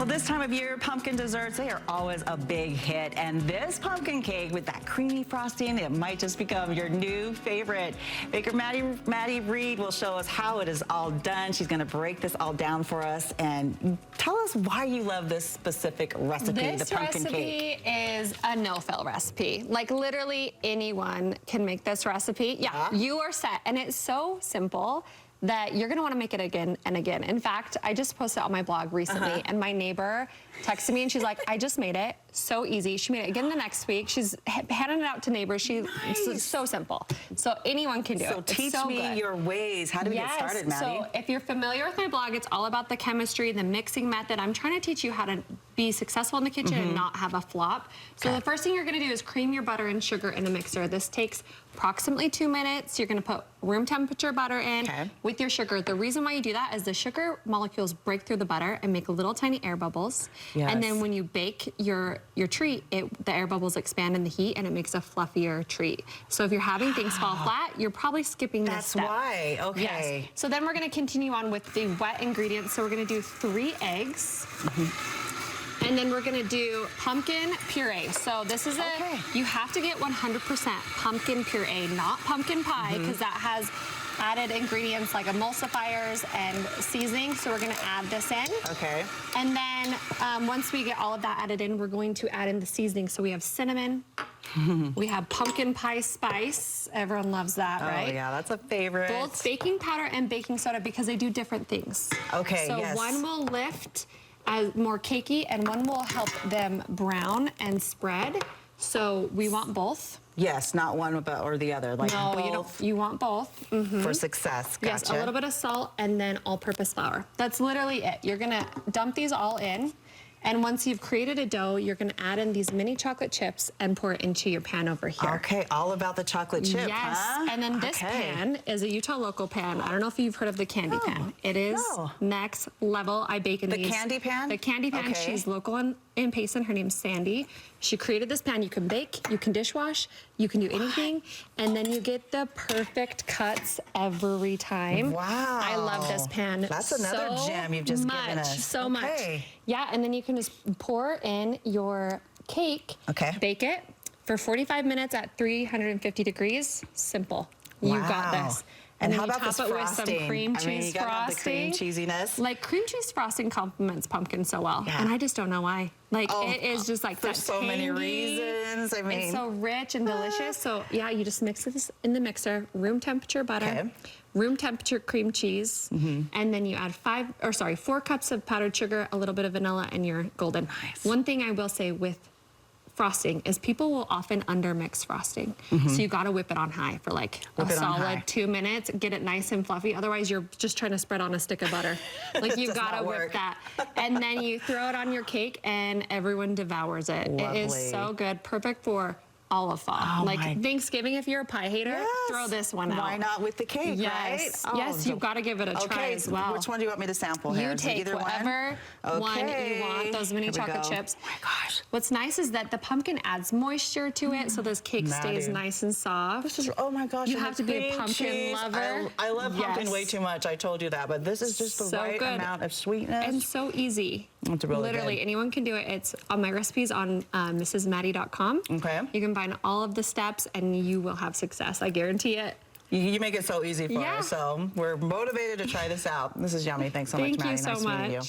this time of year, pumpkin desserts, they are always a big hit. And this pumpkin cake with that creamy frosting, it might just become your new favorite. Baker Madison Reid will show us how it is all done. She's going to break this all down for us and tell us why you love this specific recipe, the pumpkin cake. This recipe is a no-fail recipe. Like literally anyone can make this recipe. Yeah, you are set. And it's so simple that you're gonna wanna make it again and again. In fact, I just posted on my blog recently and my neighbor texted me and she's like, I just made it, so easy. She made it again the next week. She's handing it out to neighbors. It's so simple. So anyone can do it. So teach me your ways. How do we get started, Maddie? So if you're familiar with my blog, it's all about the chemistry, the mixing method. I'm trying to teach you how to be successful in the kitchen and not have a flop. So the first thing you're gonna do is cream your butter and sugar in a mixer. This takes approximately 2 minutes. You're gonna put room temperature butter in with your sugar. The reason why you do that is the sugar molecules break through the butter and make little tiny air bubbles. And then when you bake your treat, the air bubbles expand in the heat and it makes a fluffier treat. So if you're having things fall flat, you're probably skipping this step. That's why, okay. Yes. So then we're gonna continue on with the wet ingredients. So we're gonna do 3 eggs. And then we're gonna do pumpkin puree. So this is you have to get 100% pumpkin puree, not pumpkin pie, because that has added ingredients like emulsifiers and seasoning. So we're gonna add this in. And then once we get all of that added in, we're going to add in the seasoning. So we have cinnamon, we have pumpkin pie spice. Everyone loves that, right? Oh yeah, that's a favorite. Both baking powder and baking soda because they do different things. So one will lift more cakey and one will help them brown and spread. So we want both. Yes, not one or the other. Like no, you want both. For success. Gotcha. Yes, a little bit of salt and then all-purpose flour. That's literally it. You're gonna dump these all in. And once you've created a dough, you're gonna add in these mini chocolate chips and pour it into your pan over here. Okay, all about the chocolate chip, and then this pan is a Utah local pan. I don't know if you've heard of the candy pan. It is next level. I bake in these. The candy pan? The candy pan. She's local in Payson. Her name's Sandy. She created this pan. You can bake, you can dishwash, you can do anything, and then you get the perfect cuts every time. Wow. I love this pan. That's another gem you've just given us. So much. Yeah, and then you can just pour in your cake, bake it for 45 minutes at 350 degrees. Simple. You got this. And then how about this frosting? With some cream cheese you gotta have the cream cheesiness. Like cream cheese frosting complements pumpkin so well, and I just don't know why. Like it is just like for so many reasons. I mean, it's so rich and delicious. So yeah, you just mix this in the mixer, room temperature butter, room temperature cream cheese, and then you add 4 cups of powdered sugar, a little bit of vanilla, and you're golden. One thing I will say with frosting is people will often undermix frosting. So you gotta whip it on high for like a solid 2 minutes, get it nice and fluffy. Otherwise you're just trying to spread on a stick of butter. Like you gotta whip that. And then you throw it on your cake and everyone devours it. It is so good, perfect for all of fall. Like Thanksgiving, if you're a pie hater, throw this one out. Why not with the cake, right? Yes, you've got to give it a try as well. Which one do you want me to sample here? You take whatever one you want, those mini chocolate chips. Oh my gosh. What's nice is that the pumpkin adds moisture to it, so this cake stays nice and soft. This is, oh my gosh. You have to be a pumpkin lover. I love pumpkin way too much, I told you that, but this is just the right amount of sweetness. And so easy. It's really literally anyone can do it. It's on my recipes on mrsmaddie.com. You can find all of the steps and you will have success. I guarantee it. You make it so easy for us. So we're motivated to try this out. This is yummy. Thanks so much, Maddie. Thank you so much. Meeting you.